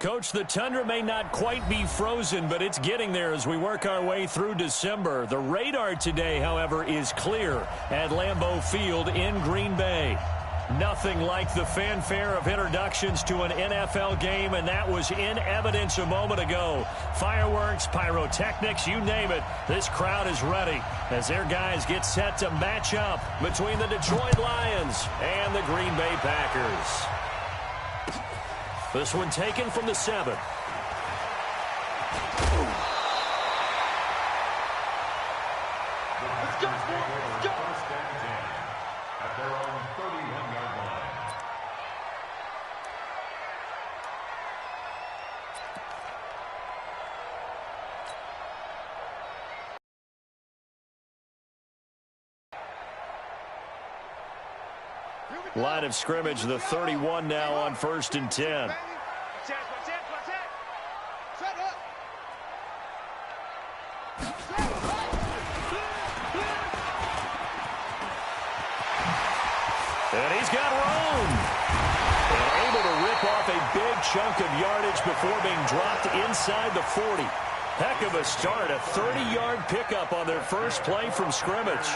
Coach, the tundra may not quite be frozen, but it's getting there as we work our way through December. The radar today, however, is clear at Lambeau Field in Green Bay. Nothing like the fanfare of introductions to an NFL game, and that was in evidence a moment ago. Fireworks, pyrotechnics, you name it. This crowd is ready as their guys get set to match up between the Detroit Lions and the Green Bay Packers. This one taken from the 7. Let's go, let's go. First and 10 at their own 31-yard line. Line of scrimmage, the 31 now on 1st and 10. And he's got room. And able to rip off a big chunk of yardage before being dropped inside the 40. Heck of a start, a 30-yard pickup on their first play from scrimmage.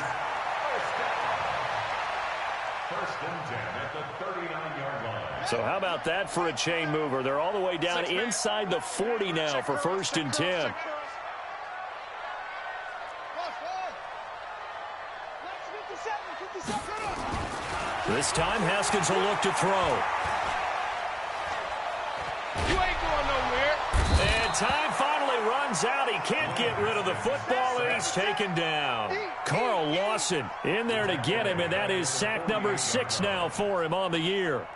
First and 10 at the 39-yard line. So how about that for a chain mover? They're all the way down inside the 40 now for 1st and 10. This time, Haskins will look to throw. You ain't going nowhere. And time finally runs out. He can't get rid of the football, and he's taken down. Carl Lawson in there to get him, and that is sack number 6 now for him on the year.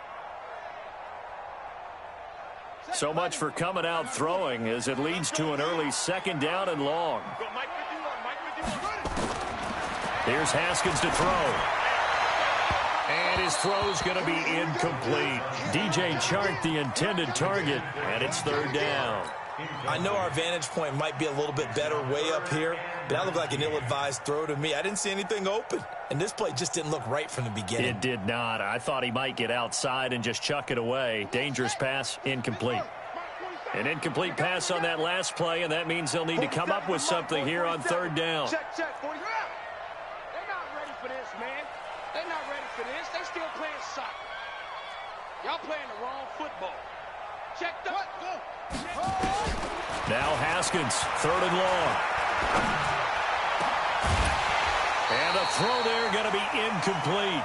So much for coming out throwing as it leads to an early 2nd down and long. Here's Haskins to throw. And his throw's going to be incomplete. DJ Chark, the intended target, and it's 3rd down. I know our vantage point might be a little bit better way up here, but that looked like an ill-advised throw to me. I didn't see anything open, and this play just didn't look right from the beginning. It did not. I thought he might get outside and just chuck it away. Dangerous pass, incomplete. An incomplete pass on that last play, and that means they'll need to come up with something here on 3rd down. Check. They're not ready for this, man. They're not ready for this. They still playing soccer. Y'all playing the wrong football. Check up. Now Haskins, 3rd and long. And a throw there going to be incomplete.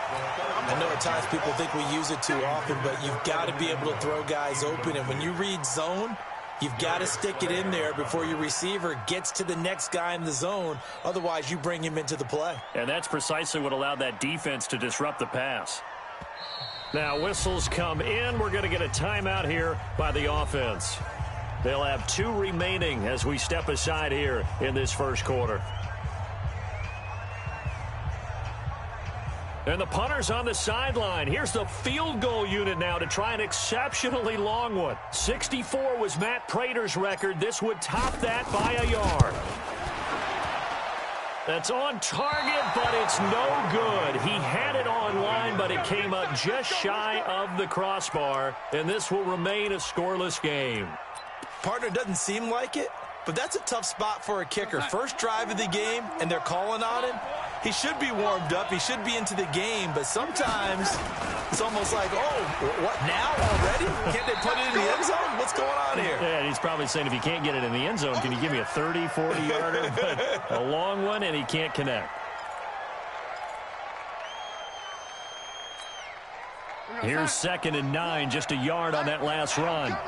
I know at times people think we use it too often, but you've got to be able to throw guys open. And when you read zone, you've got to stick it in there before your receiver gets to the next guy in the zone. Otherwise, you bring him into the play. And that's precisely what allowed that defense to disrupt the pass. Now whistles come in. We're going to get a timeout here by the offense. They'll have 2 remaining as we step aside here in this first quarter. And the punter's on the sideline. Here's the field goal unit now to try an exceptionally long one. 64 was Matt Prater's record. This would top that by a yard. That's on target, but it's no good. He had it on line, but it came up just shy of the crossbar, and this will remain a scoreless game. Partner, doesn't seem like it, but that's a tough spot for a kicker. First drive of the game, and they're calling on him. He should be warmed up. He should be into the game, but sometimes it's almost like, oh, what, now already? Can't they put it in the end zone? What's going on here? Yeah, he's probably saying if he can't get it in the end zone, can you give me a 30, 40-yarder? But a long one, and he can't connect. Here's 2nd and 9, just a yard on that last run.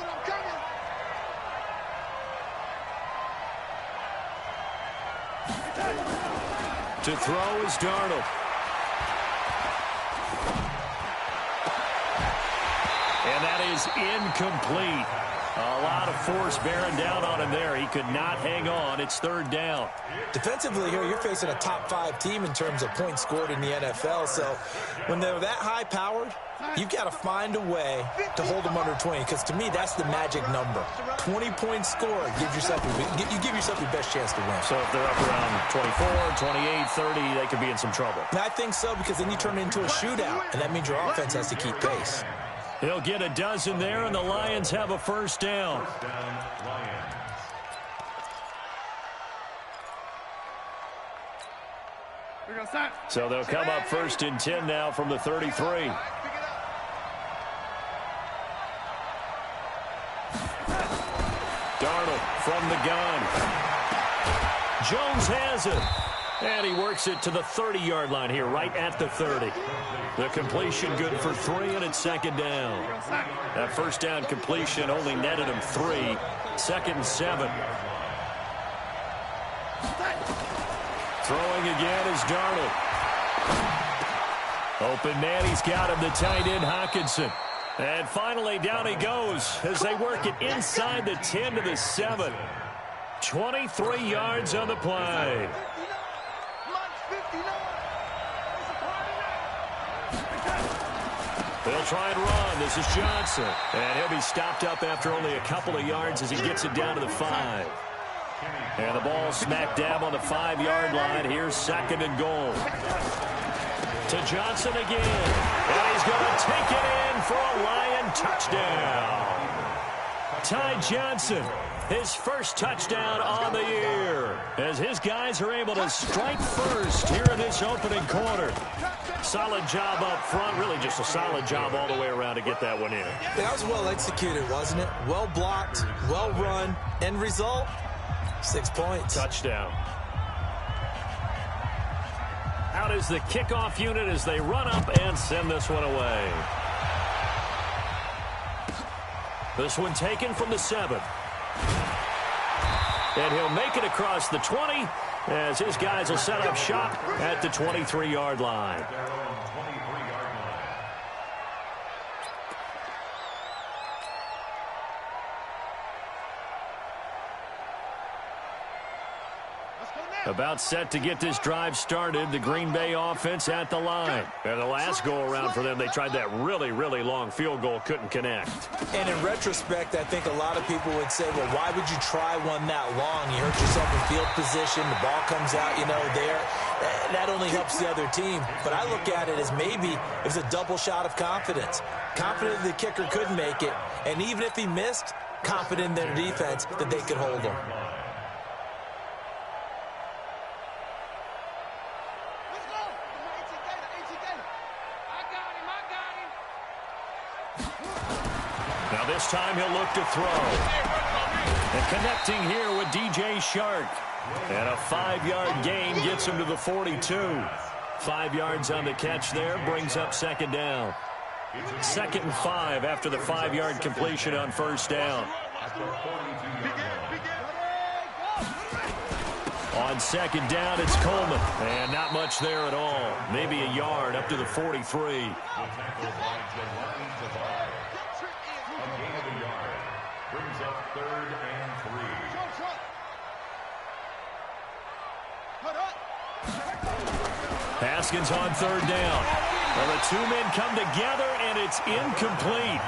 To throw is Darnold. And that is incomplete. A lot of force bearing down on him there. He could not hang on. It's 3rd down. Defensively here, you're facing a top-5 team in terms of points scored in the NFL. So when they're that high-powered, you've got to find a way to hold them under 20, because to me, that's the magic number. 20 points scored, you give yourself your best chance to win. So if they're up around 24, 28, 30, they could be in some trouble. And I think so, because then you turn it into a shootout, and that means your offense has to keep pace. He'll get a dozen there, and the Lions have a first down. First down, Lions. So they'll come up 1st and 10 now from the 33. Darnold from the gun. Jones has it. And he works it to the 30-yard line here, right at the 30. The completion good for 3, and it's 2nd down. That first down completion only netted him 3. 2nd and 7. Throwing again is Darnold. Open man, he's got him, the tight end Hockenson. And finally down he goes as they work it inside the 10 to the 7. 23 yards on the play. They'll try and run. This is Johnson. And he'll be stopped up after only a couple of yards as he gets it down to the 5. And the ball smack dab on the 5-yard line. Here's 2nd and goal. To Johnson again. And he's going to take it in for a Lion touchdown. Ty Johnson, his first touchdown on the year, as his guys are able to strike first here in this opening quarter. Solid job up front, really just a solid job all the way around to get that one in. That was well executed, wasn't it? Well blocked, well run. End result, 6 points. Touchdown. Out is the kickoff unit as they run up and send this one away. This one taken from the 7. And he'll make it across the 20 as his guys will set up shop at the 23-yard line. About set to get this drive started, the Green Bay offense at the line. And the last go-around for them, they tried that really, really long field goal, couldn't connect. And in retrospect, I think a lot of people would say, well, why would you try one that long? You hurt yourself in field position, the ball comes out, there. That only helps the other team. But I look at it as maybe it was a double shot of confidence. Confident the kicker couldn't make it, and even if he missed, confident in their defense that they could hold him. This time he'll look to throw. And connecting here with DJ Shark. And a 5-yard gain gets him to the 42. 5 yards on the catch there, brings up 2nd down. 2nd and 5 after the 5-yard completion on 1st down. On 2nd down, it's Coleman. And not much there at all. Maybe a yard up to the 43. Brings up 3rd and 3. Haskins on 3rd down. Well, the 2 men come together, and it's incomplete.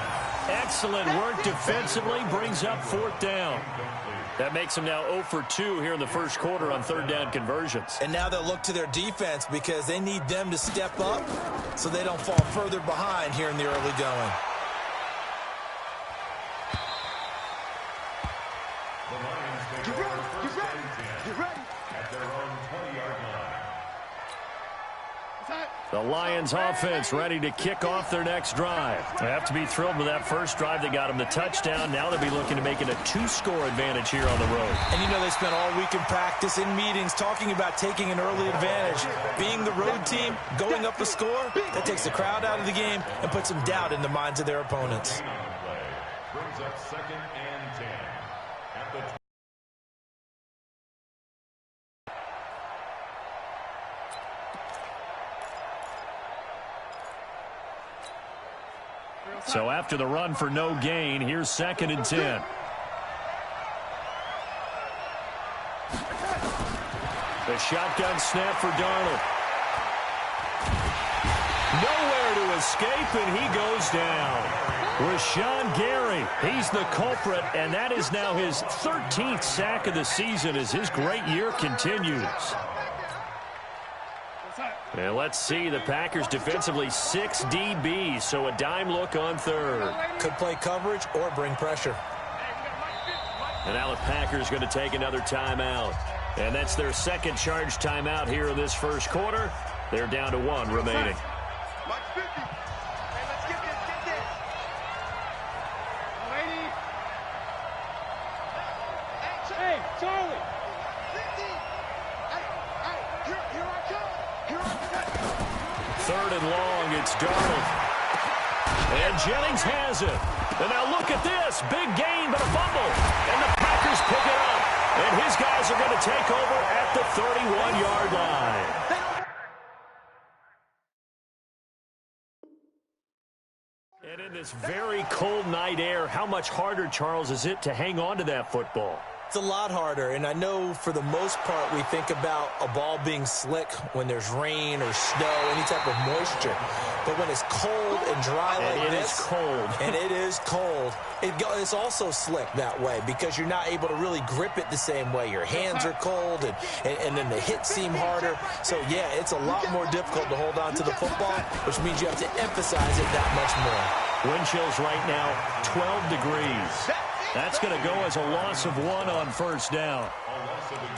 Excellent work defensively, brings up 4th down. That makes them now 0 for 2 here in the first quarter on 3rd down conversions. And now they'll look to their defense because they need them to step up so they don't fall further behind here in the early going. The Lions offense ready to kick off their next drive. They have to be thrilled with that first drive. They got them the touchdown. Now they'll be looking to make it a 2-score advantage here on the road. And they spent all week in practice, in meetings, talking about taking an early advantage. Being the road team, going up a score, that takes the crowd out of the game and puts some doubt in the minds of their opponents. Brings up 2nd and 10. At the So after the run for no gain, here's 2nd and 10. The shotgun snap for Darnold. Nowhere to escape, and he goes down. Rashawn Gary, he's the culprit, and that is now his 13th sack of the season as his great year continues. And let's see, the Packers defensively 6 DBs, so a dime look on third. Could play coverage or bring pressure. And now the Packers going to take another timeout. And that's their second charge timeout here in this first quarter. They're down to 1 remaining. Hey, Charlie. Here I come. Third and long, it's Darnold. And Jennings has it. And now look at this. Big gain, but a fumble. And the Packers pick it up. And his guys are going to take over at the 31-yard line. And in this very cold night air, how much harder, Charles, is it to hang on to that football? It's a lot harder, and I know for the most part we think about a ball being slick when there's rain or snow, any type of moisture. But when it's cold and dry like this, it's cold. And it is cold, it's also slick that way because you're not able to really grip it the same way. Your hands are cold, and then the hits seem harder. So, yeah, it's a lot more difficult to hold on to the football, which means you have to emphasize it that much more. Wind chills right now, 12 degrees. That's going to go as a loss of 1 on first down.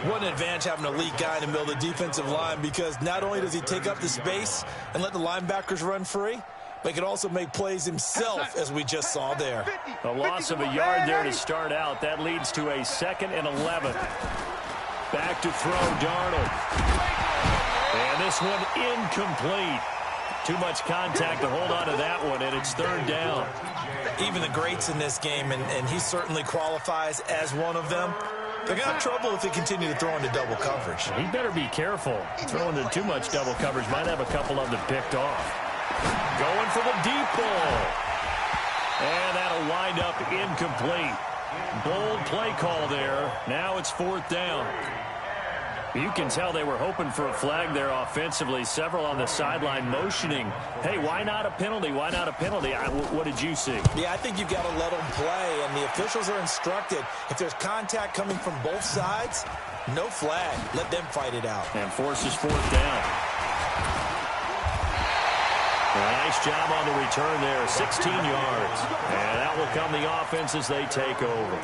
What an advantage having an elite guy in the middle of the defensive line because not only does he take up the space and let the linebackers run free, but he can also make plays himself, as we just saw there. A loss of a yard there to start out. That leads to a 2nd and 11. Back to throw, Darnold. And this one incomplete. Too much contact to hold on to that one, and it's 3rd down. Even the greats in this game, and he certainly qualifies as one of them, they're going to have trouble if they continue to throw into double coverage. He better be careful. Throwing into too much double coverage might have a couple of them picked off. Going for the deep ball. And that'll wind up incomplete. Bold play call there. Now it's 4th down. You can tell they were hoping for a flag there offensively. Several on the sideline motioning, hey, why not a penalty? Why not a penalty? What did you see? Yeah, I think you've got to let them play, and the officials are instructed. If there's contact coming from both sides, no flag. Let them fight it out. And forces 4th down. Nice job on the return there, 16 yards. And that will come the offense as they take over.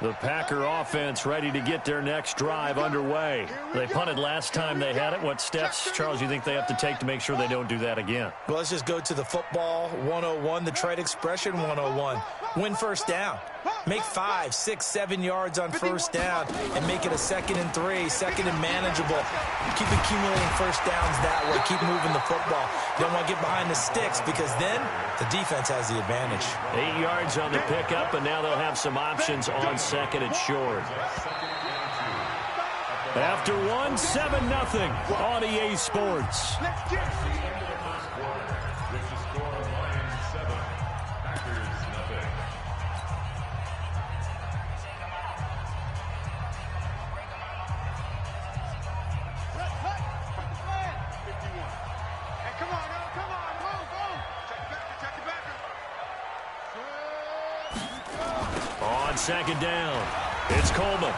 The Packer offense ready to get their next drive underway. They punted last time they had it. What steps, Charles, you think they have to take to make sure they don't do that again? Well, let's just go to the football 101, the trade expression 101. Win first down. Make 5, 6, 7 yards on first down and make it a 2nd and 3, 2nd and manageable. Keep accumulating first downs that way. Keep moving the football. You don't want to get behind the sticks because then the defense has the advantage. 8 yards on the pickup, and now they'll have some options on 2nd and short. After 1, 7-0 on EA Sports. On 2nd down, it's Coleman,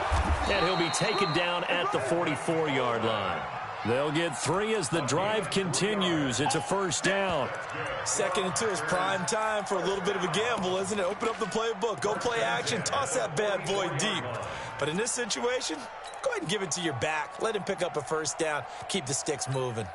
and he'll be taken down at the 44-yard line. They'll get 3 as the drive continues. It's a first down. 2nd and 2 is prime time for a little bit of a gamble, isn't it? Open up the playbook, go play action, toss that bad boy deep. But in this situation, go ahead and give it to your back. Let him pick up a first down. Keep the sticks moving.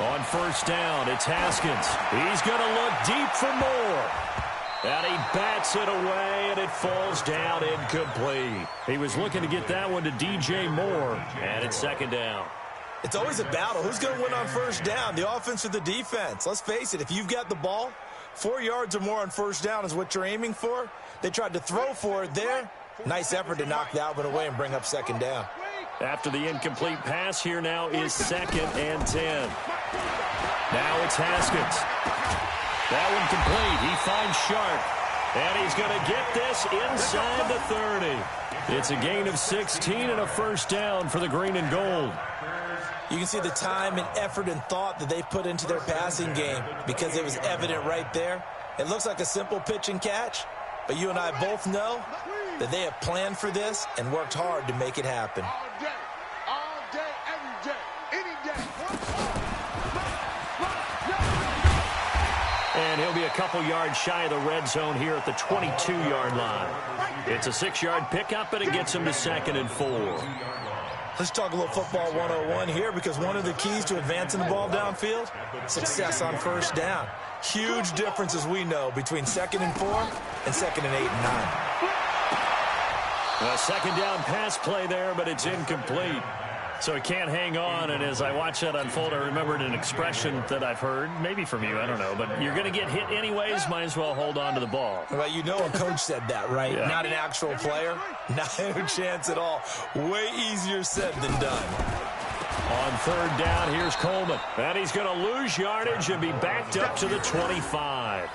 On first down, it's Haskins. He's going to look deep for more. And he bats it away, and it falls down incomplete. He was looking to get that one to DJ Moore, and it's 2nd down. It's always a battle. Who's going to win on first down, the offense or the defense? Let's face it, if you've got the ball, 4 yards or more on first down is what you're aiming for. They tried to throw for it there. Nice effort to knock that one away and bring up 2nd down. After the incomplete pass, here now is 2nd and 10. Now it's Haskins. That one complete. He finds Sharp. And he's going to get this inside the 30. It's a gain of 16 and a first down for the green and gold. You can see the time and effort and thought that they put into their passing game because it was evident right there. It looks like a simple pitch and catch, but you and I both know that they have planned for this and worked hard to make it happen. All day, every day, any day. And he'll be a couple yards shy of the red zone here at the 22-yard line. It's a 6-yard pickup, but it gets him to 2nd and 4. Let's talk a little football 101 here, because one of the keys to advancing the ball downfield, success on first down. Huge difference, as we know, between 2nd and 4 and 2nd and 8 and 9. A 2nd down pass play there, but it's incomplete. So he can't hang on, and as I watch that unfold, I remembered an expression that I've heard, maybe from you, I don't know, but you're going to get hit anyways, might as well hold on to the ball. Well, you know a coach said that, right? Yeah. Not an actual player. Not a chance at all. Way easier said than done. On 3rd down, here's Coleman. And he's going to lose yardage and be backed up to the 25.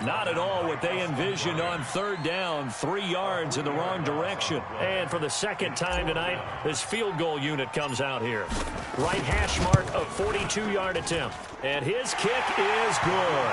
Not at all what they envisioned on 3rd down. 3 yards in the wrong direction. And for the 2nd time tonight, this field goal unit comes out here. Right hash mark, a 42-yard attempt. And his kick is good.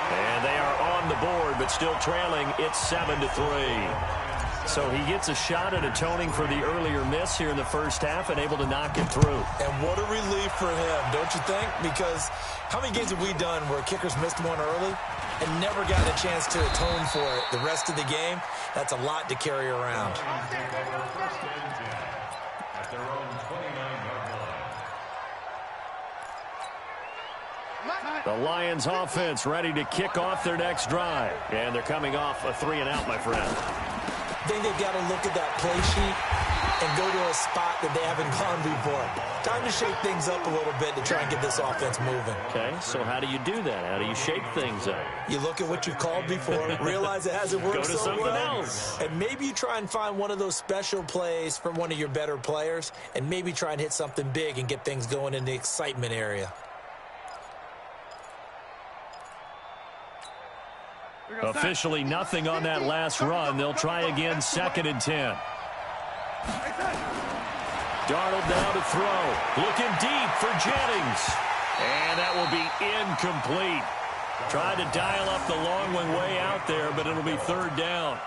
And they are on the board, but still trailing. It's 7-3. So he gets a shot at atoning for the earlier miss here in the first half and able to knock it through. And what a relief for him, don't you think? Because how many games have we done where kickers missed one early and never got a chance to atone for it the rest of the game? That's a lot to carry around. At their own 29-yard line. The Lions offense ready to kick off their next drive. And they're coming off a 3-and-out, my friend. I think they've got to look at that play sheet and go to a spot that they haven't gone before. Time to shake things up a little bit to try and get this offense moving. Okay, so how do you do that? How do you shake things up? You look at what you've called before, realize it hasn't worked so well. Go to something else. And maybe you try and find one of those special plays from one of your better players, and maybe try and hit something big and get things going in the excitement area. Officially nothing on that last run. They'll try again, 2nd and 10. Darnold down to throw. Looking deep for Jennings. And that will be incomplete. Tried to dial up the long one way out there, but it'll be 3rd down.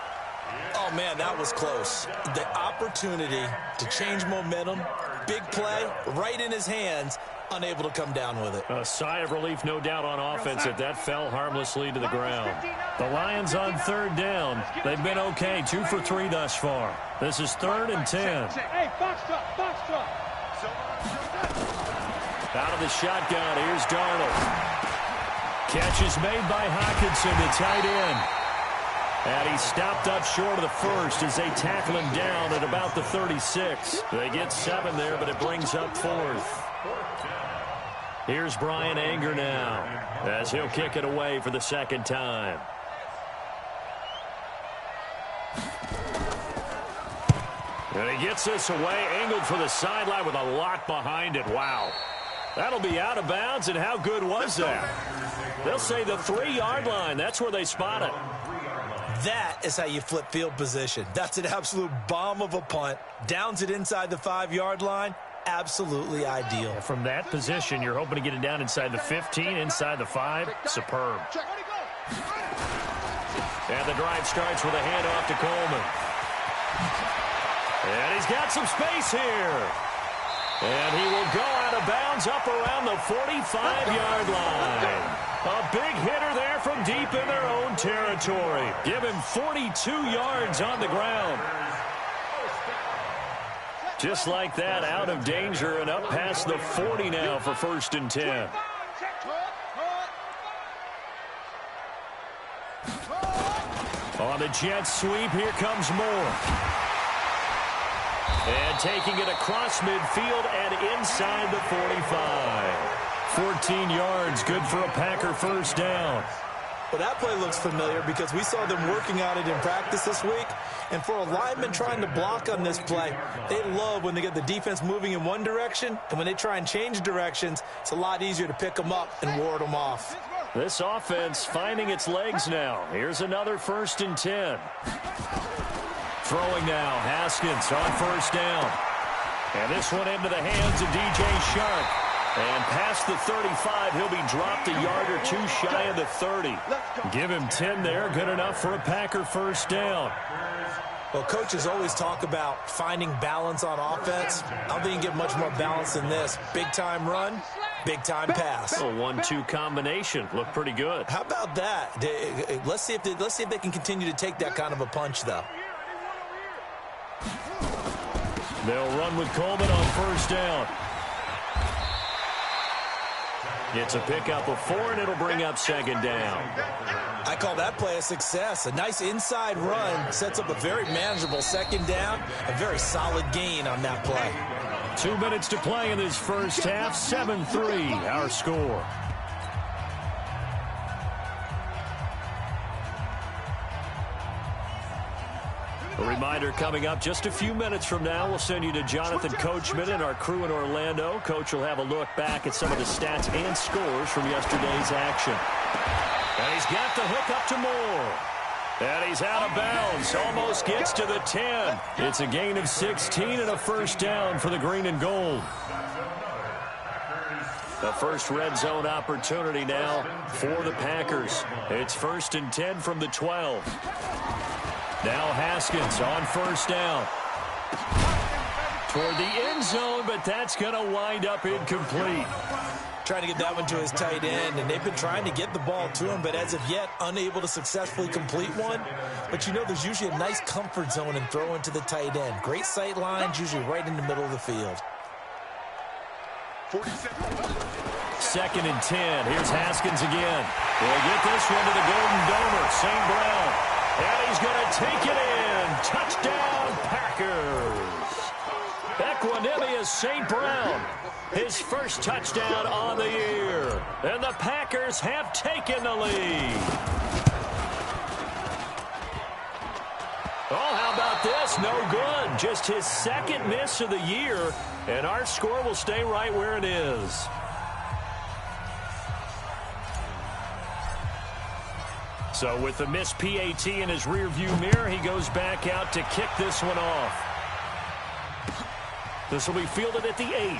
Oh, man, that was close. The opportunity to change momentum, big play, right in his hands, unable to come down with it. A sigh of relief, no doubt, on offense if that fell harmlessly to the ground. The Lions on 3rd down. They've been okay, 2 for 3 thus far. This is 3rd and 10. Hey, box truck. Out of the shotgun, here's Darnold. Catch is made by Hockenson to tight end. And he stopped up short of the first as they tackle him down at about the 36. They get 7 there, but it brings up 4th. Here's Brian Anger now as he'll kick it away for the 2nd time. And he gets this away, angled for the sideline with a lot behind it. Wow. That'll be out of bounds, and how good was that? They'll say the 3-yard line. That's where they spot it. That is how you flip field position. That's an absolute bomb of a punt. Downs it inside the 5-yard line. Absolutely ideal. From that position, you're hoping to get it down inside the 15, inside the 5. Superb. And the drive starts with a handoff to Coleman. And he's got some space here. And he will go out of bounds up around the 45-yard line. A big hitter there from deep in their own territory. Give him 42 yards on the ground. Just like that, out of danger and up past the 40 now for 1st and 10. On the jet sweep, here comes Moore. And taking it across midfield and inside the 45. 14 yards, good for a Packer first down. Well, that play looks familiar because we saw them working on it in practice this week. And for a lineman trying to block on this play, they love when they get the defense moving in one direction. And when they try and change directions, it's a lot easier to pick them up and ward them off. This offense finding its legs now. Here's another 1st and 10. Throwing now, Haskins on 1st down. And this one into the hands of DJ Shark. And past the 35, he'll be dropped a yard or two shy of the 30. Give him 10 there, good enough for a Packer 1st down. Well, coaches always talk about finding balance on offense. I don't think you can get much more balance than this. Big-time run, big-time pass. A 1-2 combination. Looked pretty good. How about that? Let's see if they can continue to take that kind of a punch, though. They'll run with Coleman on 1st down. It's a pickup of 4, and it'll bring up 2nd down. I call that play a success. A nice inside run sets up a very manageable 2nd down. A very solid gain on that play. 2 minutes to play in this first half. 7-3, our score. A reminder coming up just a few minutes from now. We'll send you to Jonathan Coachman and our crew in Orlando. Coach will have a look back at some of the stats and scores from yesterday's action. And he's got the hook up to Moore. And he's out of bounds. Almost gets to the 10. It's a gain of 16 and a 1st down for the green and gold. The first red zone opportunity now for the Packers. It's 1st and 10 from the 12. Now Haskins on 1st down. Toward the end zone, but that's going to wind up incomplete. Trying to get that one to his tight end, and they've been trying to get the ball to him, but as of yet, unable to successfully complete one. But you know, there's usually a nice comfort zone in throwing to the tight end. Great sight lines, usually right in the middle of the field. 2nd and 10. Here's Haskins again. We'll get this one to the Golden Domer, St. Brown. And he's going to take it in. Touchdown, Packers. Equanimous St. Brown. His first touchdown on the year. And the Packers have taken the lead. Oh, how about this? No good. Just his 2nd miss of the year. And our score will stay right where it is. So with the missed PAT in his rearview mirror, he goes back out to kick this one off. This will be fielded at the 8.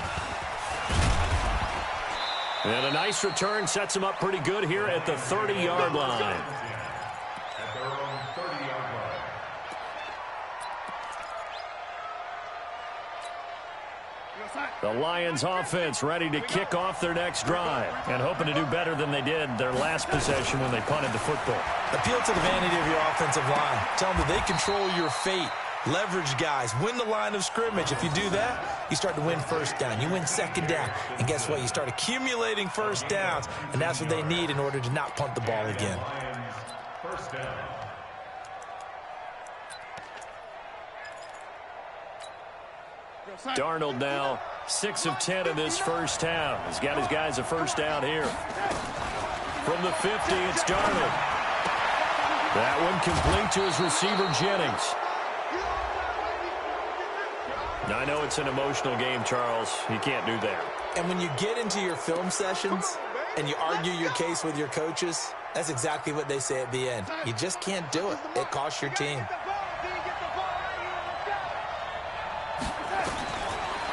And a nice return sets him up pretty good here at the 30-yard line. At their own 30-yard line. The Lions offense ready to kick off their next drive and hoping to do better than they did their last possession when they punted the football. Appeal to the vanity of your offensive line. Tell them that they control your fate. Leverage guys. Win the line of scrimmage. If you do that, you start to win 1st down. You win 2nd down. And guess what? You start accumulating 1st downs. And that's what they need in order to not punt the ball again. Lions, 1st down. Darnold now 6 of 10 in this first half. He's got his guys a 1st down here. From the 50, it's Darnold. That one complete to his receiver, Jennings. I know it's an emotional game, Charles. You can't do that. And when you get into your film sessions and you argue your case with your coaches, that's exactly what they say at the end. You just can't do it. It costs your team.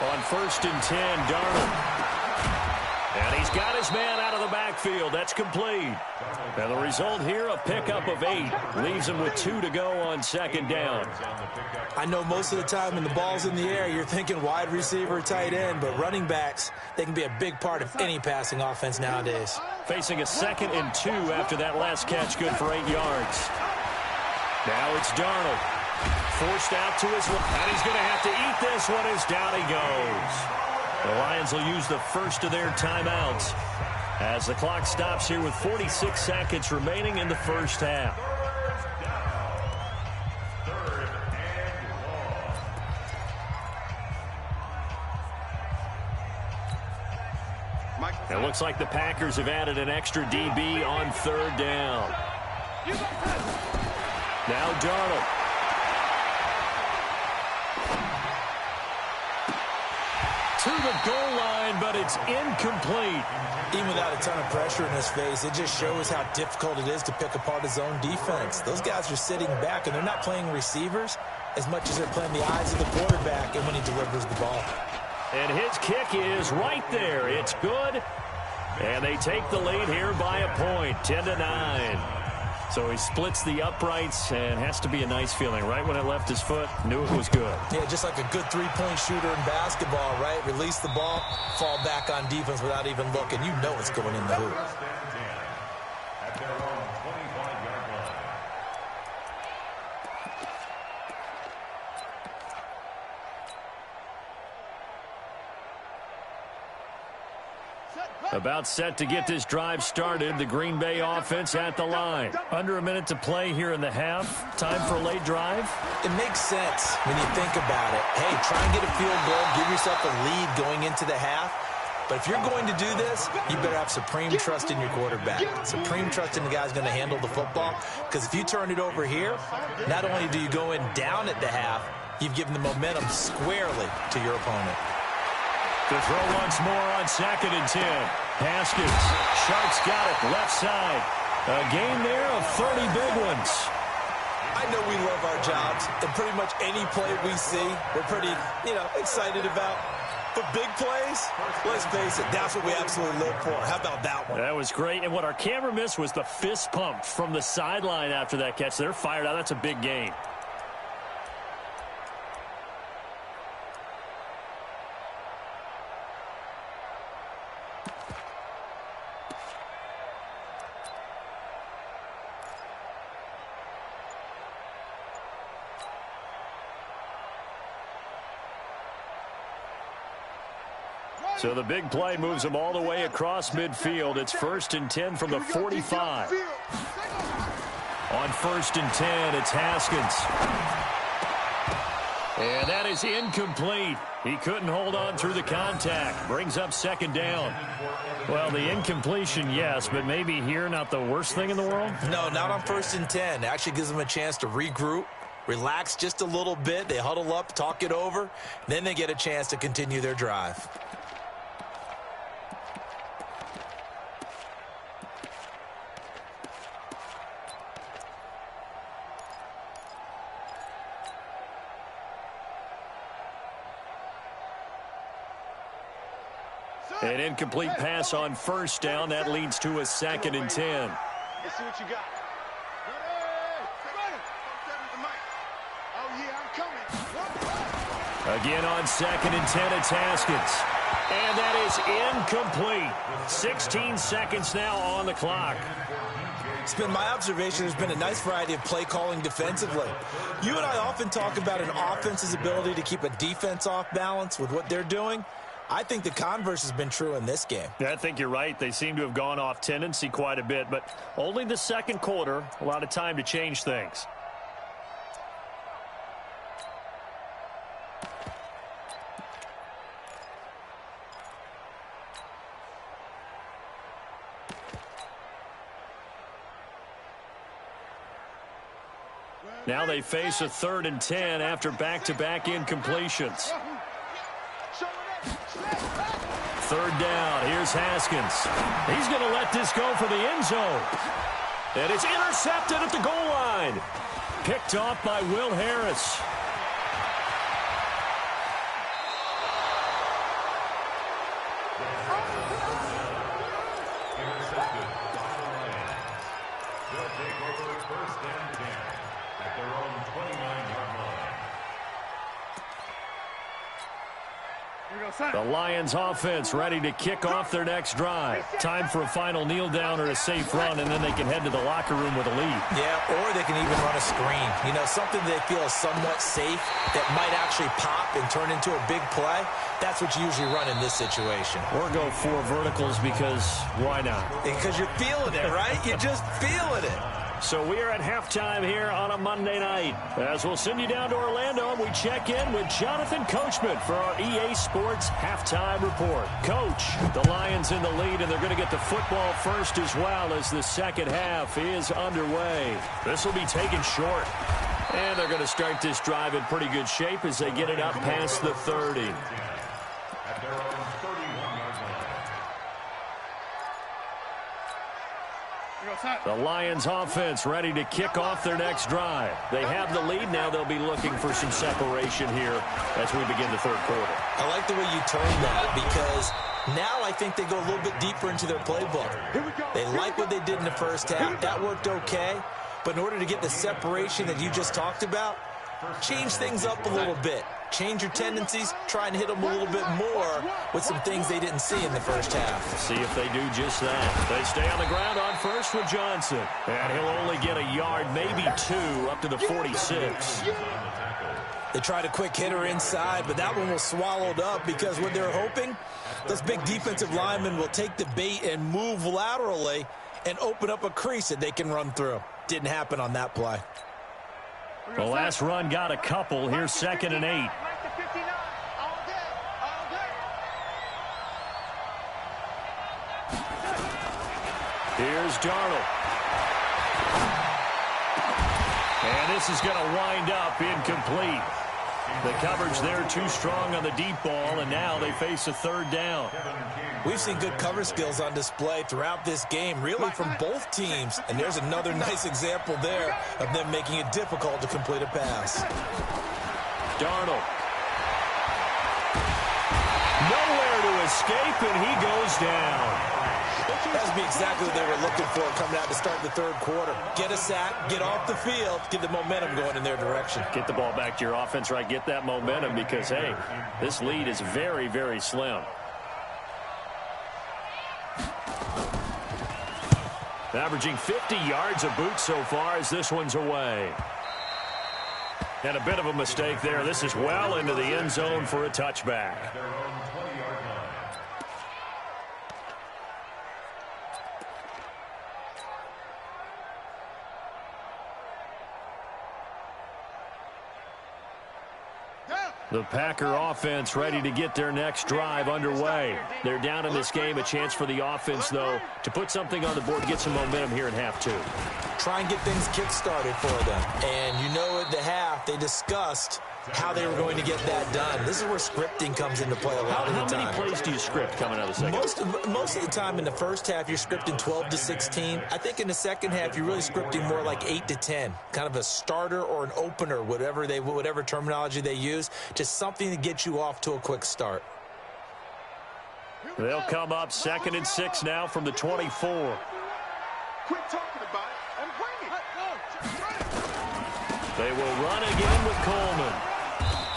On 1st and 10, Darnold. And he's got his man out of the backfield. That's complete. And the result here, a pickup of 8. Leaves him with 2 to go on 2nd down. I know most of the time when the ball's in the air, you're thinking wide receiver, tight end, but running backs, they can be a big part of any passing offense nowadays. Facing a 2nd and 2 after that last catch, good for 8 yards. Now it's Darnold. Forced out to his left, and he's going to have to eat this one as down he goes. The Lions will use the first of their timeouts as the clock stops here with 46 seconds remaining in the first half. It looks like the Packers have added an extra DB on third down. Now Darnold. To the goal line, but it's incomplete. Even without a ton of pressure in his face, it just shows how difficult it is to pick apart his own defense. Those guys are sitting back, and they're not playing receivers as much as they're playing the eyes of the quarterback and when he delivers the ball. And his kick is right there. It's good. And they take the lead here by a point, 10-9. So he splits the uprights, and has to be a nice feeling. Right when it left his foot, knew it was good. Yeah, just like a good three-point shooter in basketball, right? Release the ball, fall back on defense without even looking. You know it's going in the hoop. At their own 25-yard line. About set to get this drive started. The Green Bay offense at the line. Under a minute to play here in the half. Time for a late drive. It makes sense when you think about it. Hey, try and get a field goal. Give yourself a lead going into the half. But if you're going to do this, you better have supreme trust in your quarterback. Supreme trust in the guy's going to handle the football. Because if you turn it over here, not only do you go in down at the half, you've given the momentum squarely to your opponent. To throw once more on 2nd and 10. Haskins. Sharks got it. Left side. A gain there of 30 big ones. I know we love our jobs, and pretty much any play we see, we're pretty, excited about. But big plays, let's face it, that's what we absolutely live for. How about that one? That was great. And what our camera missed was the fist pump from the sideline after that catch. They're fired out. That's a big gain. So the big play moves them all the way across midfield. It's 1st and 10 from the 45. On 1st and 10, it's Haskins. And that is incomplete. He couldn't hold on through the contact. Brings up 2nd down. Well, the incompletion, yes, but maybe here not the worst thing in the world? No, not on 1st and 10. It actually gives them a chance to regroup, relax just a little bit. They huddle up, talk it over. Then they get a chance to continue their drive. An incomplete pass on 1st down. That leads to a 2nd and 10. Let's see what you got. Oh, yeah, I'm coming. Again on 2nd and 10, it's Haskins. And that is incomplete. 16 seconds now on the clock. It's been my observation there's been a nice variety of play calling defensively. You and I often talk about an offense's ability to keep a defense off balance with what they're doing. I think the converse has been true in this game. Yeah, I think you're right. They seem to have gone off tendency quite a bit, but only the 2nd quarter, a lot of time to change things. Now they face a 3rd and 10 after back-to-back incompletions. 3rd down. Here's Haskins. He's going to let this go for the end zone. And it's intercepted at the goal line. Picked off by Will Harris. Intercepted by the Lions. They'll take over 1st and 10 at their own 29-yard line. The Lions offense ready to kick off their next drive. Time for a final kneel down or a safe run, and then they can head to the locker room with a lead. Yeah, or they can even run a screen. Something they feel is somewhat safe that might actually pop and turn into a big play. That's what you usually run in this situation. Or go 4 verticals because why not? Because you're feeling it, right? You're just feeling it. So we are at halftime here on a Monday night. As we'll send you down to Orlando, and we check in with Jonathan Coachman for our EA Sports Halftime Report. Coach, the Lions in the lead, and they're going to get the football first as well as the second half is underway. This will be taken short. And they're going to start this drive in pretty good shape as they get it up past the 30. At their own 31-yard line. The Lions offense ready to kick off their next drive. They have the lead. Now they'll be looking for some separation here as we begin the third quarter. I like the way you turned that because now I think they go a little bit deeper into their playbook. They like what they did in the first half. That worked okay. But in order to get the separation that you just talked about, change things up a little bit. Change your tendencies, try and hit them a little bit more with some things they didn't see in the first half. See if they do just that. They stay on the ground on first with Johnson. And he'll only get a yard, maybe two, up to the 46. They tried a quick hitter inside, but that one was swallowed up because what they're hoping, those big defensive linemen will take the bait and move laterally and open up a crease that they can run through. Didn't happen on that play. The last run got a couple. Here's 2nd and 8. Here's Darnold. And this is going to wind up incomplete. The coverage there too strong on the deep ball, and now they face a third down. We've seen good cover skills on display throughout this game, really from both teams. And there's another nice example there of them making it difficult to complete a pass. Darnold. Nowhere to escape, and he goes down. That would be exactly what they were looking for coming out to start the third quarter. Get a sack, get off the field, get the momentum going in their direction. Get the ball back to your offense, right? Get that momentum because, hey, this lead is very, very slim. Averaging 50 yards a boot so far as this one's away. And a bit of a mistake there. This is well into the end zone for a touchback. The Packer offense ready to get their next drive underway. They're down in this game. A chance for the offense, though, to put something on the board, get some momentum here in half two. Try and get things kick-started for them. And you know at the half, they discussed how they were going to get that done. This is where scripting comes into play a lot of the time. How many plays do you script coming out of the second? Most of the time in the first half, you're scripting 12 to 16. I think in the second half, you're really scripting more like 8 to 10. Kind of a starter or an opener, whatever terminology they use. Just something to get you off to a quick start. They'll come up 2nd and 6 now from the 24. Quit talking about it and bring it. They will run again with Coleman.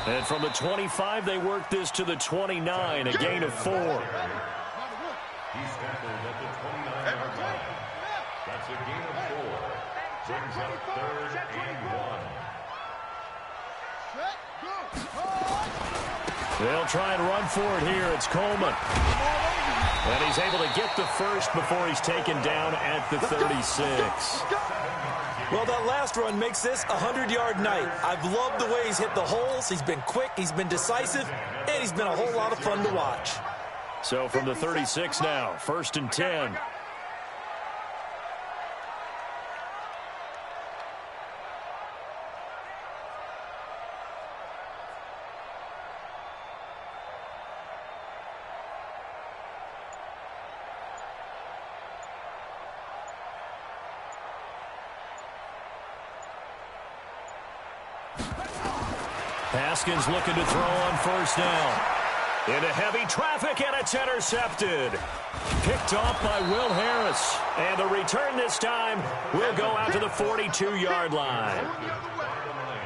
And from the 25, they work this to the 29, a gain of 4. He's tackled at the 29-yard line. That's a gain of 4. Brings up 3rd and 1. They'll try and run for it here. It's Coleman. And he's able to get the first before he's taken down at the 36. Well, that last run makes this a 100-yard night. I've loved the way he's hit the holes. He's been quick, he's been decisive, and he's been a whole lot of fun to watch. So from the 36 now, 1st and 10. Haskins looking to throw on 1st down. Into heavy traffic, and it's intercepted. Picked off by Will Harris. And the return this time will go out to the 42-yard line.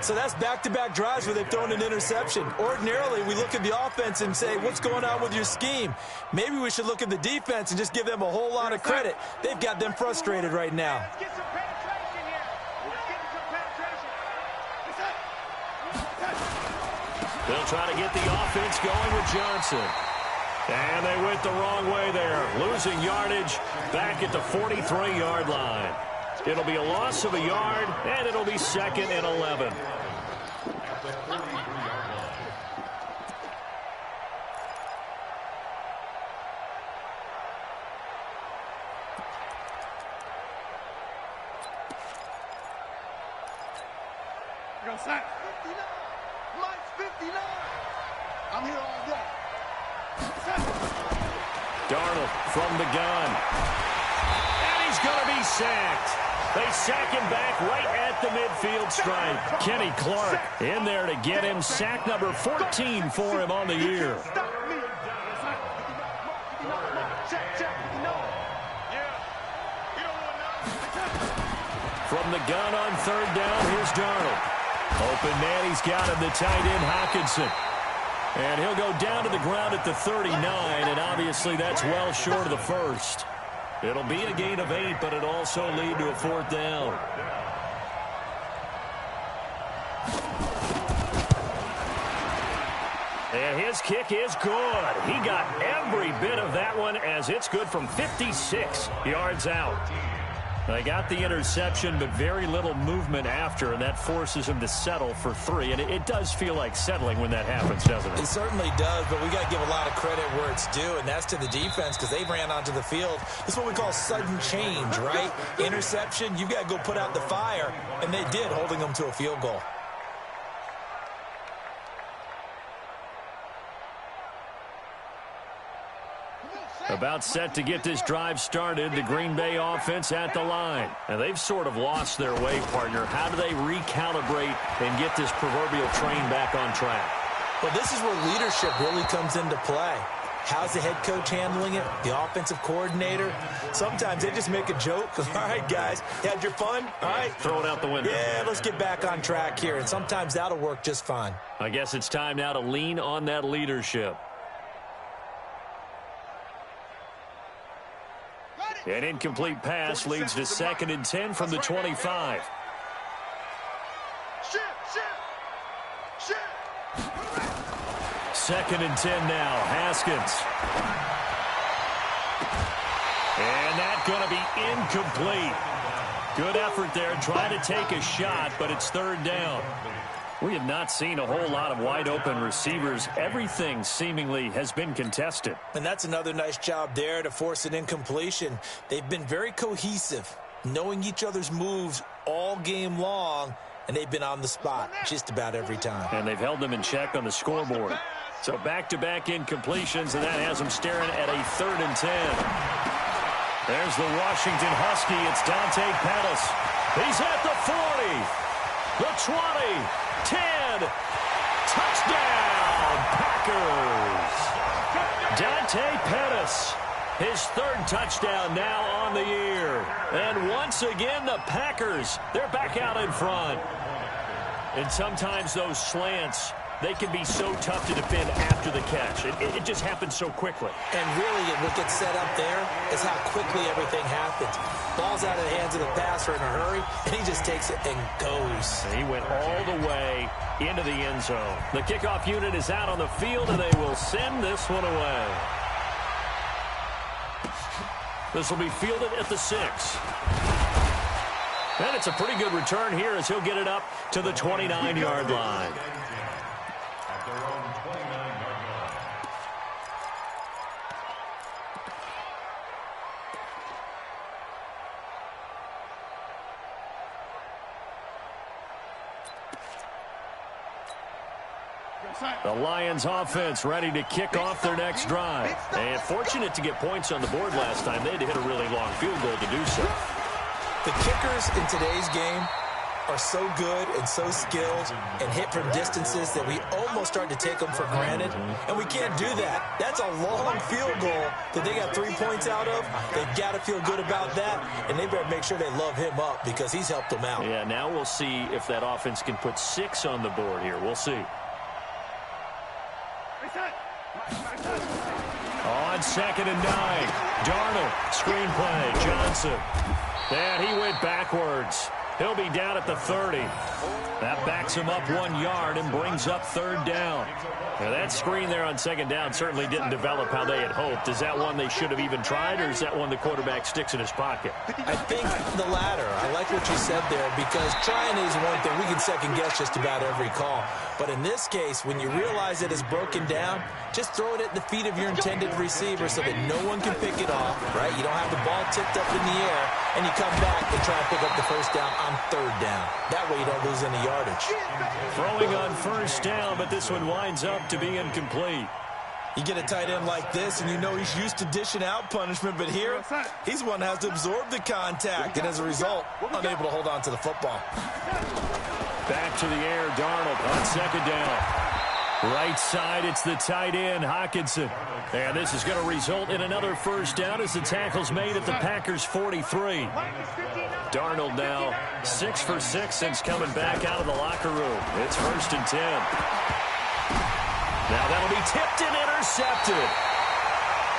So that's back-to-back drives where they've thrown an interception. Ordinarily, we look at the offense and say, what's going on with your scheme? Maybe we should look at the defense and just give them a whole lot of credit. They've got them frustrated right now. They'll try to get the offense going with Johnson. And they went the wrong way there. Losing yardage back at the 43-yard line. It'll be a loss of a yard, and it'll be 2nd and 11. At the 33-yard line. Go sack. 59. Mike's 59. I'm here all day. Darnold from the gun. And he's going to be sacked. They sack him back right at the midfield stripe. Kenny Clark in there to get him. Sack number 14 for him on the year. From the gun on 3rd down, here's Darnold. Open man, he's got him, the tight end, Hockenson. And he'll go down to the ground at the 39, and obviously that's well short of the first. It'll be a gain of 8, but it'll also lead to a 4th down. And his kick is good. He got every bit of that one as it's good from 56 yards out. They got the interception, but very little movement after, and that forces him to settle for 3. And it does feel like settling when that happens, doesn't it? It certainly does, but we got to give a lot of credit where it's due, and that's to the defense because they ran onto the field. This is what we call sudden change, right? Interception, you've got to go put out the fire, and they did, holding them to a field goal. About set to get this drive started, the Green Bay offense at the line. And they've sort of lost their way, partner. How do they recalibrate and get this proverbial train back on track? Well, this is where leadership really comes into play. How's the head coach handling it? The offensive coordinator? Sometimes they just make a joke. All right, guys, you had your fun? All right. Throw it out the window. Yeah, let's get back on track here. And sometimes that'll work just fine. I guess it's time now to lean on that leadership. An incomplete pass leads to 2nd and 10 from the 25. Second and 10 now. Haskins. And that's going to be incomplete. Good effort there, trying to take a shot, but it's 3rd down. We have not seen a whole lot of wide-open receivers. Everything seemingly has been contested. And that's another nice job there to force an incompletion. They've been very cohesive, knowing each other's moves all game long, and they've been on the spot just about every time. And they've held them in check on the scoreboard. So back-to-back incompletions, and that has them staring at a 3rd and 10. There's the Washington Husky. It's Dante Pettis. He's at the 40, the 20. 10. Touchdown, Packers. Dante Pettis, his 3rd touchdown now on the year. And once again, the Packers, they're back out in front. And sometimes those slants, they can be so tough to defend after the catch. It just happens so quickly. And really, what gets set up there is how quickly everything happens. Ball's out of the hands of the passer in a hurry, and he just takes it and goes. And he went all the way into the end zone. The kickoff unit is out on the field, and they will send this one away. This will be fielded at the 6. And it's a pretty good return here as he'll get it up to the 29-yard line. At their own 29-yard line. The Lions offense ready to kick off their next drive. And fortunate to get points on the board last time. They had to hit a really long field goal to do so. The kickers in today's game are so good and so skilled and hit from distances that we almost start to take them for granted. And we can't do that. That's a long field goal that they got 3 points out of. They've got to feel good about that, and they better make sure they love him up because he's helped them out. Yeah, now we'll see if that offense can put 6 on the board here. We'll see. On 2nd and 9, Darnold, screenplay, Johnson. And he went backwards. He'll be down at the 30. That backs him up 1 yard and brings up third down. Now that screen there on second down certainly didn't develop how they had hoped. Is that one they should have even tried, or is that one the quarterback sticks in his pocket? I think the latter. I like what you said there, because trying is one thing. We can second guess just about every call. But in this case, when you realize it is broken down, just throw it at the feet of your intended receiver so that no one can pick it off, right? You don't have the ball tipped up in the air, and you come back and try to pick up the first down on third down. That way you don't lose any yardage. Throwing on first down, but this one winds up to be incomplete. You get a tight end like this, and you know he's used to dishing out punishment, but here, he's the one that has to absorb the contact, and as a result, unable to hold on to the football. Back to the air, Darnold on second down. Right side, it's the tight end, Hockenson. And this is going to result in another first down as the tackle's made at the Packers' 43. Darnold now 6 for 6 since coming back out of the locker room. It's 1st and 10. Now that'll be tipped and intercepted.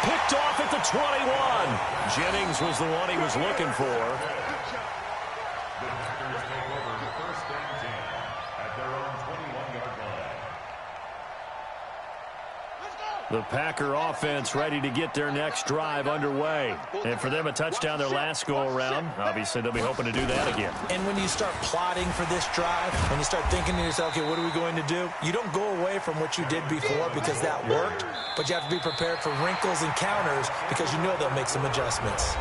Picked off at the 21. Jennings was the one he was looking for. The Packer offense ready to get their next drive underway. And for them, a touchdown their last go-around. Obviously, they'll be hoping to do that again. And when you start plotting for this drive, when you start thinking to yourself, okay, what are we going to do? You don't go away from what you did before because that worked, but you have to be prepared for wrinkles and counters because you know they'll make some adjustments.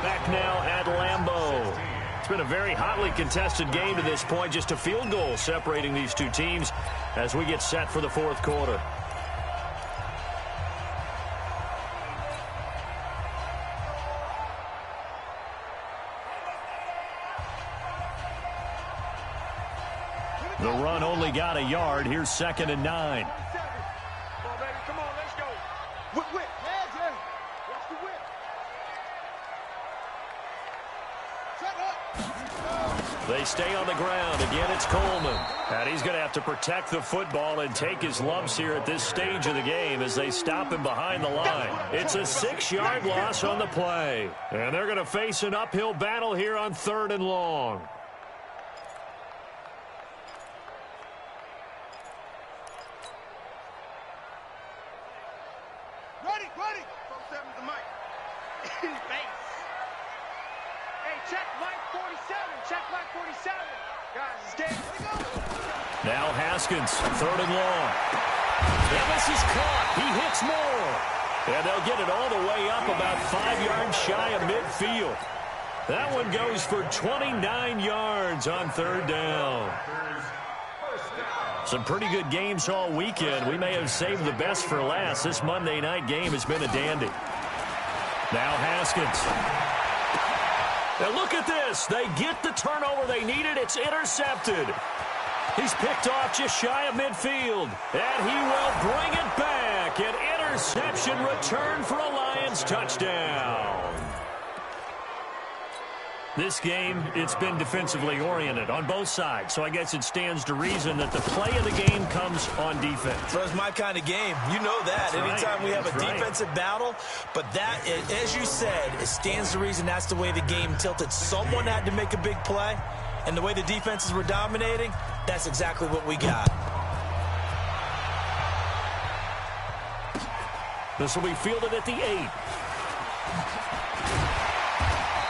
Back now at Lambeau. It's been a very hotly contested game to this point. Just a field goal separating these two teams as we get set for the fourth quarter. The run only got a yard. Here's 2nd and 9. Come on, baby. Come on, let's go. Whip, whip. Watch the whip. Shut up. They stay on the ground. Again, it's Coleman. And he's going to have to protect the football and take his lumps here at this stage of the game as they stop him behind the line. It's a 6-yard loss on the play. And they're going to face an uphill battle here on 3rd and long. Ready. 47's the mic. Base. Hey, check line 47. Check line 47. Guys, it's game. Now Haskins, 3rd and long. And this is caught. He hits more. And they'll get it all the way up about 5 yards shy of midfield. That one goes for 29 yards on 3rd down. Some pretty good games all weekend. We may have saved the best for last. This Monday night game has been a dandy. Now Haskins. Now look at this. They get the turnover they needed. It's intercepted. He's picked off just shy of midfield. And he will bring it back. An interception return for a Lions touchdown. This game, it's been defensively oriented on both sides, so I guess it stands to reason that the play of the game comes on defense. So it's my kind of game. You know that. That's Anytime right. we have That's a right. defensive battle, but that, as you said, it stands to reason that's the way the game tilted. Someone had to make a big play, and the way the defenses were dominating, that's exactly what we got. This will be fielded at the 8.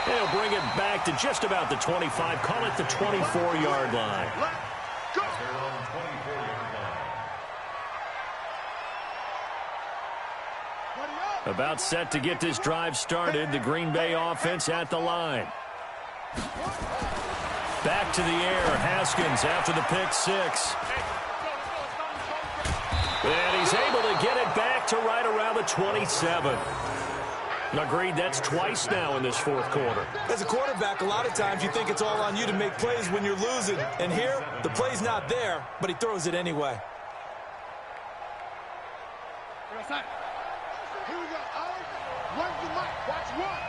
They'll bring it back to just about the 25. Call it the 24-yard line. Go. About set to get this drive started. The Green Bay offense at the line. Back to the air. Haskins after the pick 6. And he's able to get it back to right around the 27. Agreed, that's twice now in this fourth quarter. As a quarterback, a lot of times you think it's all on you to make plays when you're losing. And here, the play's not there, but he throws it anyway. Here we go. Run the mic. Watch one.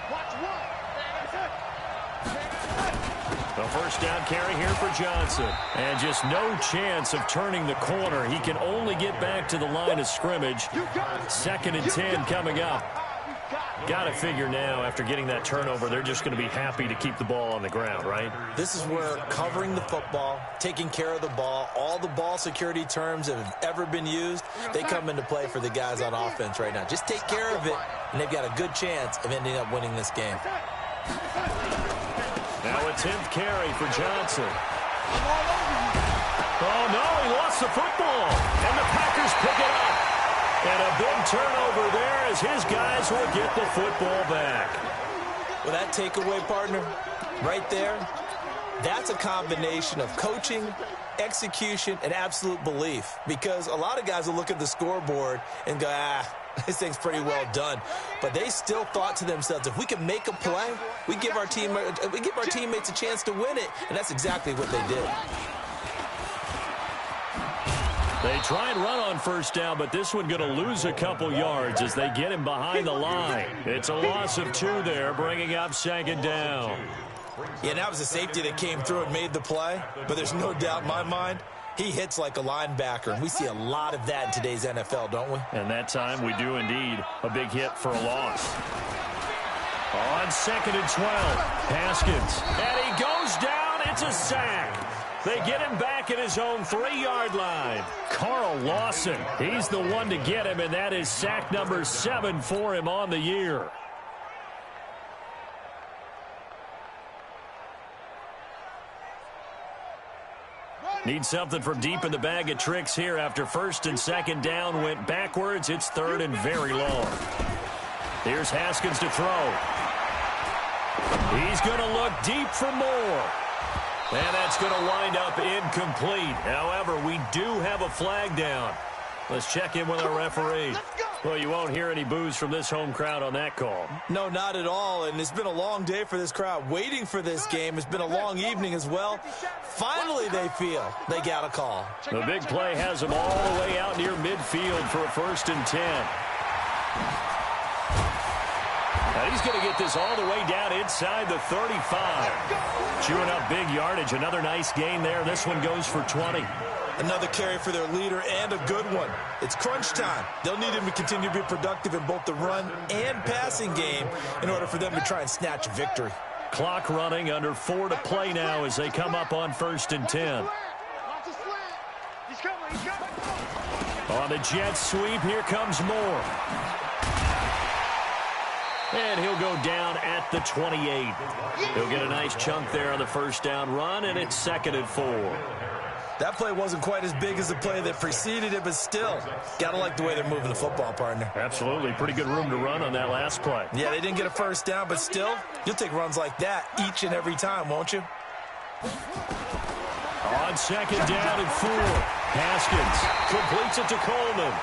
The first down carry here for Johnson. And just no chance of turning the corner. He can only get back to the line of scrimmage. 2nd and 10 coming up. Got to figure now, after getting that turnover, they're just going to be happy to keep the ball on the ground, right? This is where covering the football, taking care of the ball, all the ball security terms that have ever been used, they come into play for the guys on offense right now. Just take care of it, and they've got a good chance of ending up winning this game. Now a 10th carry for Johnson. Oh, no, he lost the football, and the Packers pick it up. And a big turnover there as his guys will get the football back. Well, that takeaway, partner, right there, that's a combination of coaching, execution, and absolute belief. Because a lot of guys will look at the scoreboard and go, this thing's pretty well done. But they still thought to themselves, if we can make a play, we give our teammates a chance to win it. And that's exactly what they did. They try and run on first down, but this one going to lose a couple yards as they get him behind the line. It's a loss of 2 there, bringing up 2nd down. Yeah, that was a safety that came through and made the play. But there's no doubt in my mind, he hits like a linebacker. And we see a lot of that in today's NFL, don't we? And that time we do indeed. A big hit for a loss. On 2nd and 12, Haskins. And he goes down. It's a sack. They get him back at his own 3-yard line. Carl Lawson, he's the one to get him, and that is sack number 7 for him on the year. Need something from deep in the bag of tricks here after 1st and 2nd down went backwards. It's 3rd and very long. Here's Haskins to throw. He's going to look deep for more. And that's going to wind up incomplete. However, we do have a flag down. Let's check in with our referee. Well, you won't hear any boos from this home crowd on that call. No, not at all. And it's been a long day for this crowd waiting for this game. It's been a long evening as well. Finally, they feel they got a call. The big play has them all the way out near midfield for a 1st and 10. Now he's going to get this all the way down inside the 35. Chewing up big yardage. Another nice gain there. This one goes for 20. Another carry for their leader and a good one. It's crunch time. They'll need him to continue to be productive in both the run and passing game in order for them to try and snatch a victory. Clock running, under 4 to play now as they come up on 1st and 10. On the jet sweep, here comes Moore. And he'll go down at the 28. He'll get a nice chunk there on the 1st down run, and it's 2nd and 4. That play wasn't quite as big as the play that preceded it, but still, got to like the way they're moving the football, partner. Absolutely. Pretty good room to run on that last play. Yeah, they didn't get a 1st down, but still, you'll take runs like that each and every time, won't you? On 2nd down and 4, Haskins completes it to Coleman.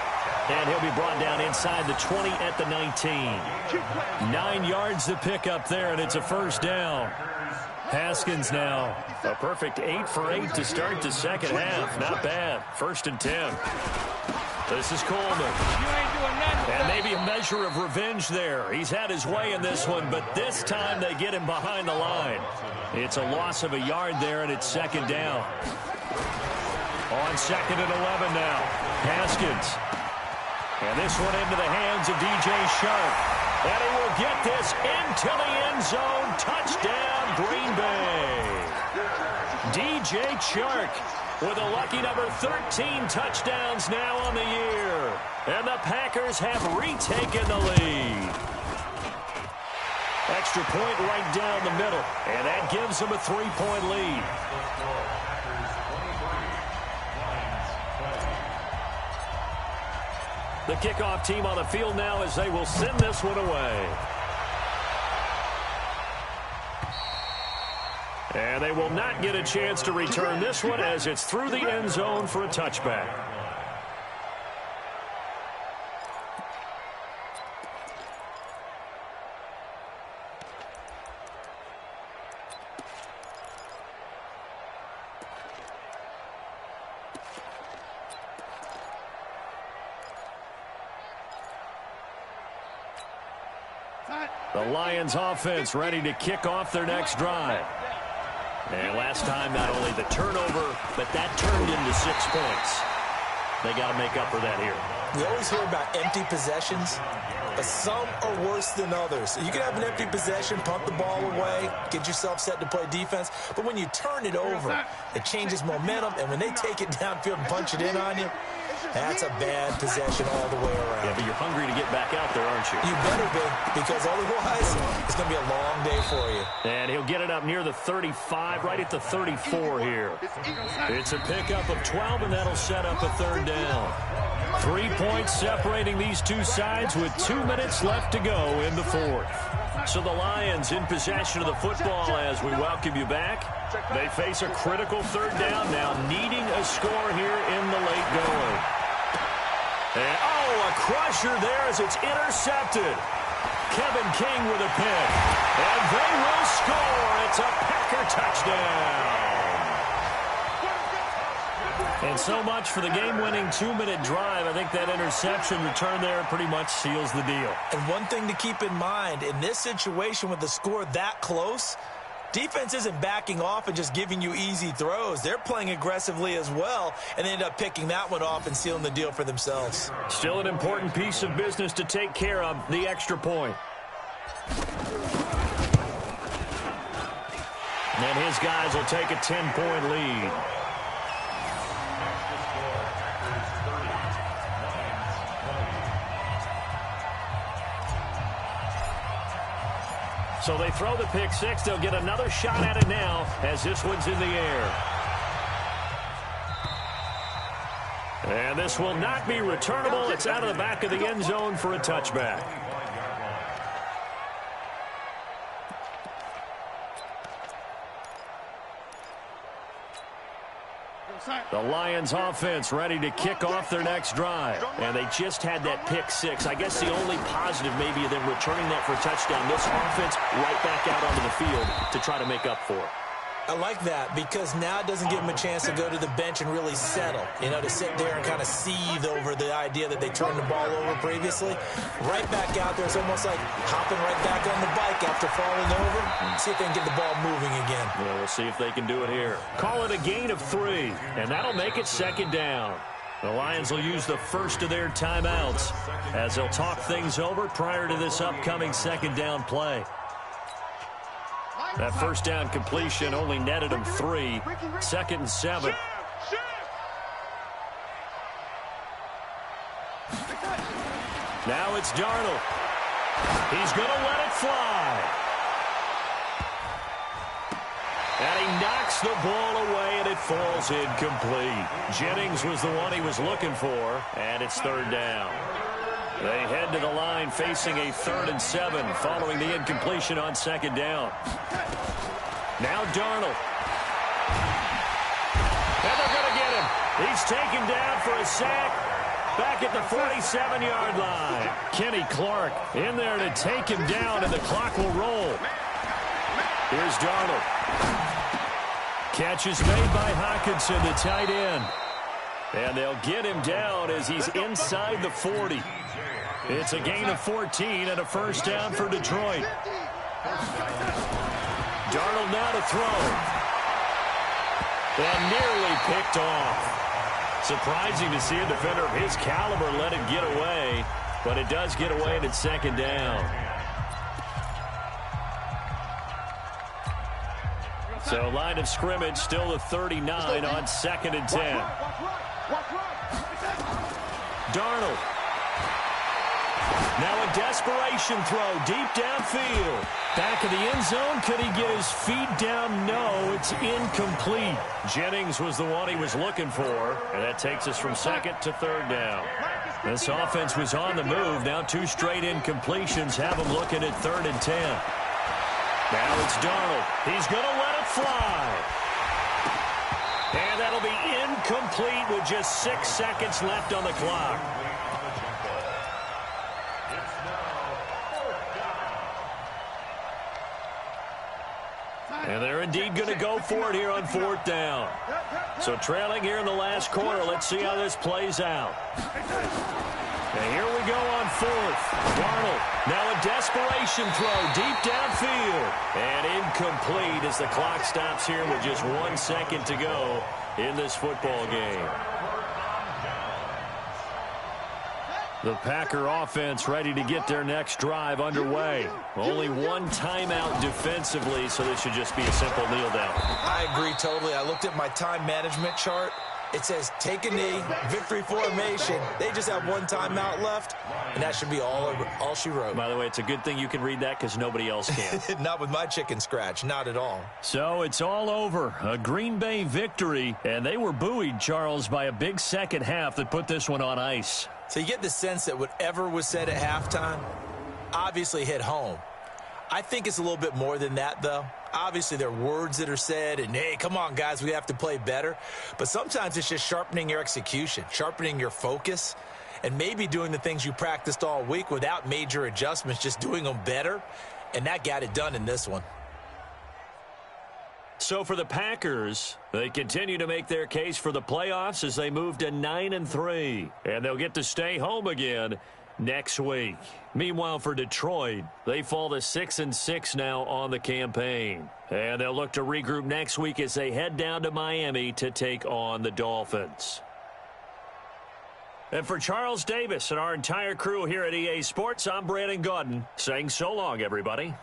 And he'll be brought down inside the 20 at the 19. 9 yards to pick up there, and it's a 1st down. Haskins now a perfect 8 for 8 to start the 2nd half. Not bad. 1st and 10. This is Coleman. And maybe a measure of revenge there. He's had his way in this one, but this time they get him behind the line. It's a loss of a yard there, and it's 2nd down. On 2nd and 11 now. Haskins. And this one into the hands of DJ Sharp. And he will get this into the end zone. Touchdown, Green Bay. DJ Chark with a lucky number 13 touchdowns now on the year. And the Packers have retaken the lead. Extra point right down the middle. And that gives them a 3-point lead. The kickoff team on the field now as they will send this one away. And they will not get a chance to return this one as it's through the end zone for a touchback. The Lions offense ready to kick off their next drive. And last time, not only the turnover, but that turned into 6 points. They got to make up for that here. We always hear about empty possessions. but some are worse than others. You can have an empty possession, punt the ball away, get yourself set to play defense, but when you turn it over, it changes momentum, and when they take it downfield and punch it in on you, that's a bad possession all the way around. Yeah, but you're hungry to get back out there, aren't you? You better be, because otherwise it's going to be a long day for you. And he'll get it up near the 35, right at the 34 here. It's a pickup of 12, and that'll set up a third down. 3 points separating these two sides with 2 minutes left to go in the fourth. So the Lions in possession of the football as we welcome you back. They face a critical third down now, needing a score here in the late going. And, a crusher there as it's intercepted. Kevin King with a pick. And they will score. It's a Packer touchdown. And so much for the game-winning 2-minute drive. I think that interception return there pretty much seals the deal. And one thing to keep in mind, in this situation with the score that close, defense isn't backing off and just giving you easy throws. They're playing aggressively as well, and they end up picking that one off and sealing the deal for themselves. Still an important piece of business to take care of, the extra point. And his guys will take a 10-point lead. So they throw the pick six. They'll get another shot at it now as this one's in the air. And this will not be returnable. It's out of the back of the end zone for a touchback. The Lions offense ready to kick off their next drive. And they just had that pick six. I guess the only positive maybe of them returning that for a touchdown. This offense right back out onto the field to try to make up for it. I like that because now it doesn't give them a chance to go to the bench and really settle, to sit there and kind of seethe over the idea that they turned the ball over previously. Right back out there, it's almost like hopping right back on the bike after falling over. See if they can get the ball moving again. Well, we'll see if they can do it here. Call it a gain of 3, and that'll make it second down. The Lions will use the first of their timeouts as they'll talk things over prior to this upcoming second down play. That first down completion only netted him 3. 2nd and 7. Now it's Darnold. He's going to let it fly. And he knocks the ball away, and it falls incomplete. Jennings was the one he was looking for, and it's third down. They head to the line facing a 3rd and 7 following the incompletion on second down. Now Darnold. And they're going to get him. He's taken down for a sack back at the 47-yard line. Kenny Clark in there to take him down, and the clock will roll. Here's Darnold. Catch is made by Hockenson, the tight end. And they'll get him down as he's inside the 40. It's a gain of 14 and a first down for Detroit. Darnold now to throw. And nearly picked off. Surprising to see a defender of his caliber let it get away, but it does get away and it's second down. So line of scrimmage still the 39 on 2nd and 10. Darnold. Now a desperation throw deep downfield. Back of the end zone. Could he get his feet down? No, it's incomplete. Jennings was the one he was looking for, and that takes us from 2nd to 3rd down. This offense was on the move. Now 2 straight incompletions have them looking at 3rd and 10. Now it's Darnold. He's going to let it fly. And that'll be incomplete with just 6 seconds left on the clock. And they're indeed going to go for it here on 4th down. So trailing here in the last quarter. Let's see how this plays out. And here we go on 4th. Darnold. Now a desperation throw deep downfield. And incomplete as the clock stops here with just 1 second to go in this football game. The Packer offense ready to get their next drive underway. Only one timeout defensively, so this should just be a simple kneel down. I agree totally. I looked at my time management chart. It says take a knee, victory formation. They just have one timeout left, and that should be all she wrote. By the way, it's a good thing you can read that because nobody else can. Not with my chicken scratch, not at all. So it's all over. A Green Bay victory, and they were buoyed, Charles, by a big second half that put this one on ice. So you get the sense that whatever was said at halftime obviously hit home. I think it's a little bit more than that, though. Obviously, there are words that are said, and, hey, come on, guys, we have to play better. But sometimes it's just sharpening your execution, sharpening your focus, and maybe doing the things you practiced all week without major adjustments, just doing them better. And that got it done in this one. So for the Packers, they continue to make their case for the playoffs as they move to 9-3. And they'll get to stay home again next week. Meanwhile, for Detroit, they fall to 6-6 now on the campaign. And they'll look to regroup next week as they head down to Miami to take on the Dolphins. And for Charles Davis and our entire crew here at EA Sports, I'm Brandon Gaudin saying so long, everybody.